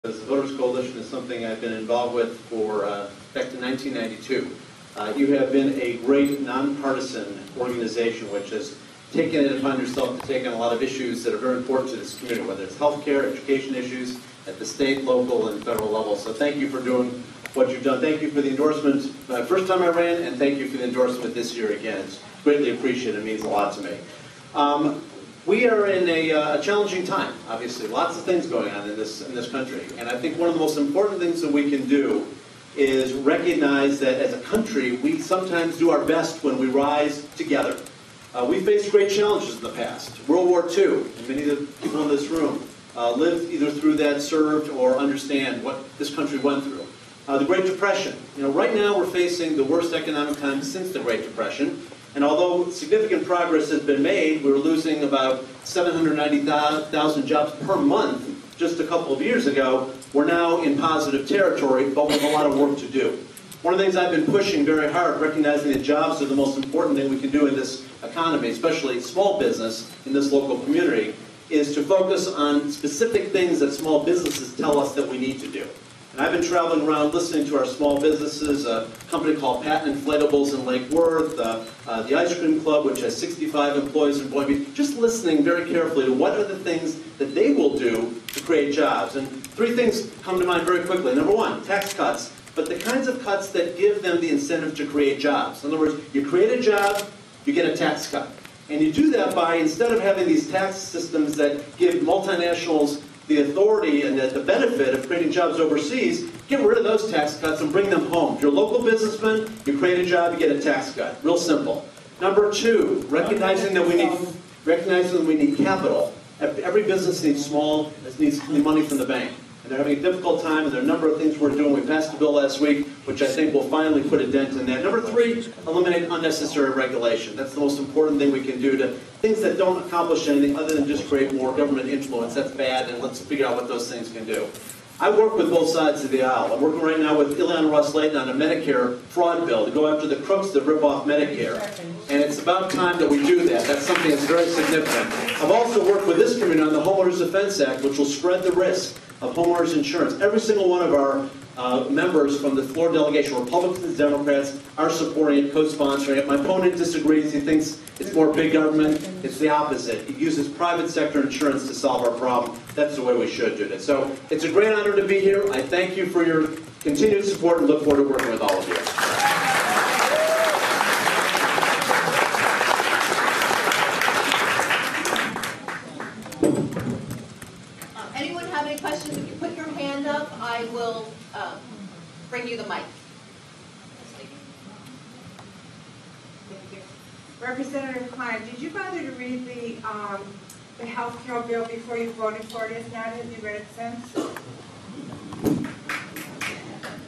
The Voters Coalition is something I've been involved with for back to 1992. You have been a great nonpartisan organization which has taken it upon yourself to take on a lot of issues that are very important to this community, whether it's healthcare, education issues at the state, local, and federal level. So thank you for doing what you've done. Thank you for the endorsement first time I ran, and thank you for the endorsement this year again. It's greatly appreciated. It means a lot to me. We are in a challenging time, obviously. Lots of things going on in this country. And I think one of the most important things that we can do is recognize that as a country, we sometimes do our best when we rise together. We faced great challenges in the past. World War II, and many of the people in this room lived either through that, served, or understand what this country went through. The Great Depression. Right now we're facing the worst economic time since the Great Depression. And although significant progress has been made, we were losing about 790,000 jobs per month just a couple of years ago. We're now in positive territory, but we have a lot of work to do. One of the things I've been pushing very hard, recognizing that jobs are the most important thing we can do in this economy, especially small business in this local community, is to focus on specific things that small businesses tell us that we need to do. And I've been traveling around listening to our small businesses, a company called Patent Inflatables in Lake Worth, the Ice Cream Club, which has 65 employees in Boynton Beach, just listening very carefully to what are the things that they will do to create jobs. And three things come to mind very quickly. Number one, tax cuts, but the kinds of cuts that give them the incentive to create jobs. In other words, you create a job, you get a tax cut. And you do that by, instead of having these tax systems that give multinationals the authority and the benefit of creating jobs overseas, get rid of those tax cuts and bring them home. If you're a local businessman, you create a job, you get a tax cut. Real simple. Number two, recognizing that we need capital. Every business needs money from the bank. And they're having a difficult time, and there are a number of things we're doing. We passed a bill last week, which I think will finally put a dent in that. Number three, eliminate unnecessary regulation. That's the most important thing we can do to things that don't accomplish anything other than just create more government influence. That's bad, and let's figure out what those things can do. I work with both sides of the aisle. I'm working right now with Ileana Russ-Layton on a Medicare fraud bill to go after the crooks that rip off Medicare. And it's about time that we do that. That's something that's very significant. I've also worked with this community on the Homeowners Defense Act, which will spread the risk of homeowners insurance. Every single one of our members from the floor delegation, Republicans and Democrats, are supporting it, co-sponsoring it. My opponent disagrees. He thinks it's more big government. It's the opposite. He uses private sector insurance to solve our problem. That's the way we should do it. So it's a great honor to be here. I thank you for your continued support and look forward to working with all of you. Anyone have any questions? If you put your hand up, I will bring you the mic. Representative Klein, did you bother to read the health care bill before you voted for it? If not, have you read it since?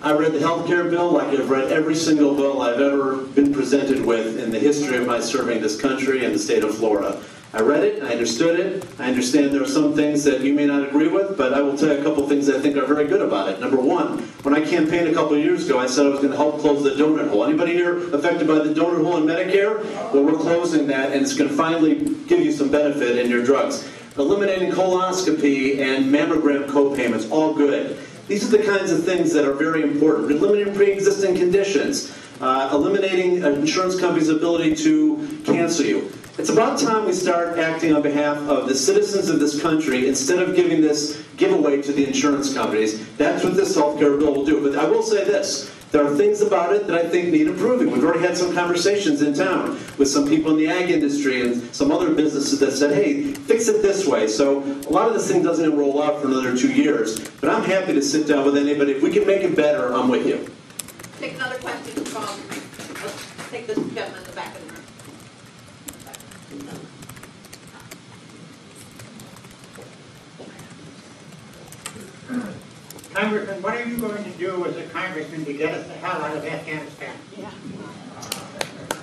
I read the health care bill like I've read every single bill I've ever been presented with in the history of my serving this country and the state of Florida. I read it, I understood it, I understand there are some things that you may not agree with, but I will tell you a couple things I think are very good about it. Number one, when I campaigned a couple of years ago, I said I was going to help close the donut hole. Anybody here affected by the donut hole in Medicare? Well, we're closing that, and it's going to finally give you some benefit in your drugs. Eliminating colonoscopy and mammogram co-payments, all good. These are the kinds of things that are very important. Eliminating pre-existing conditions. Eliminating insurance companies' ability to cancel you. It's about time we start acting on behalf of the citizens of this country instead of giving this giveaway to the insurance companies. That's what this health care bill will do. But I will say this. There are things about it that I think need improving. We've already had some conversations in town with some people in the ag industry and some other businesses that said, hey, fix it this way. So a lot of this thing doesn't even roll out for another 2 years. But I'm happy to sit down with anybody. If we can make it better, I'm with you. Take another question from, let's take this gentleman in the back of the room. Congressman, what are you going to do as a congressman to get us the hell out of Afghanistan? Yeah.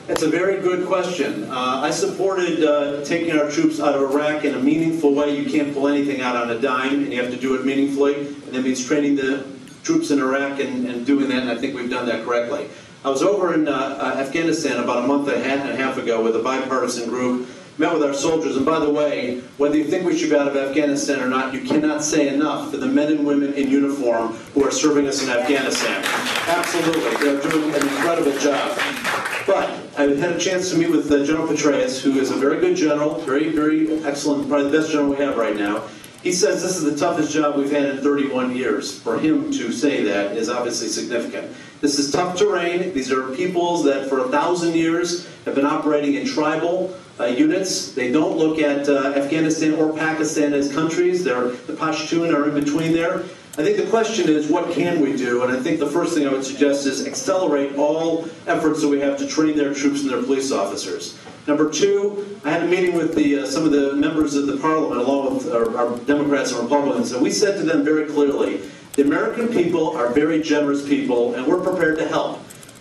That's a very good question. I supported taking our troops out of Iraq in a meaningful way. You can't pull anything out on a dime, and you have to do it meaningfully. And that means training the troops in Iraq and doing that, and I think we've done that correctly. I was over in Afghanistan about a month and a half ago with a bipartisan group met with our soldiers. And by the way, whether you think we should be out of Afghanistan or not, you cannot say enough for the men and women in uniform who are serving us in Afghanistan. Absolutely. They're doing an incredible job. But I had a chance to meet with General Petraeus, who is a very good general, very, very excellent, probably the best general we have right now. He says this is the toughest job we've had in 31 years. For him to say that is obviously significant. This is tough terrain. These are peoples that for 1,000 years have been operating in tribal units. They don't look at Afghanistan or Pakistan as countries. The Pashtun are in between there. I think the question is, what can we do? And I think the first thing I would suggest is accelerate all efforts that we have to train their troops and their police officers. Number two, I had a meeting with some of the members of the parliament, along with our Democrats and Republicans, and we said to them very clearly, the American people are very generous people, and we're prepared to help.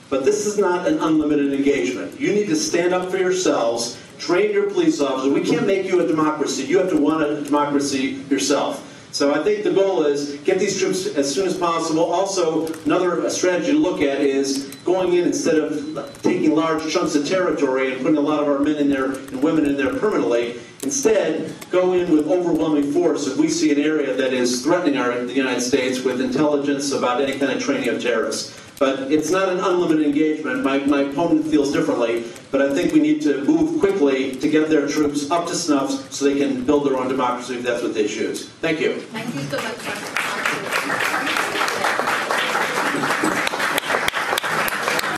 But this is not an unlimited engagement. You need to stand up for yourselves, train your police officers. We can't make you a democracy. You have to want a democracy yourself. So I think the goal is get these troops as soon as possible. Also, another strategy to look at is going in instead of taking large chunks of territory and putting a lot of our men in there and women in there permanently. Instead, go in with overwhelming force if we see an area that is threatening the United States with intelligence about any kind of training of terrorists. But it's not an unlimited engagement. My opponent feels differently, but I think we need to move quickly to get their troops up to snuff so they can build their own democracy if that's what they choose. Thank you. Thank you so much, Dr.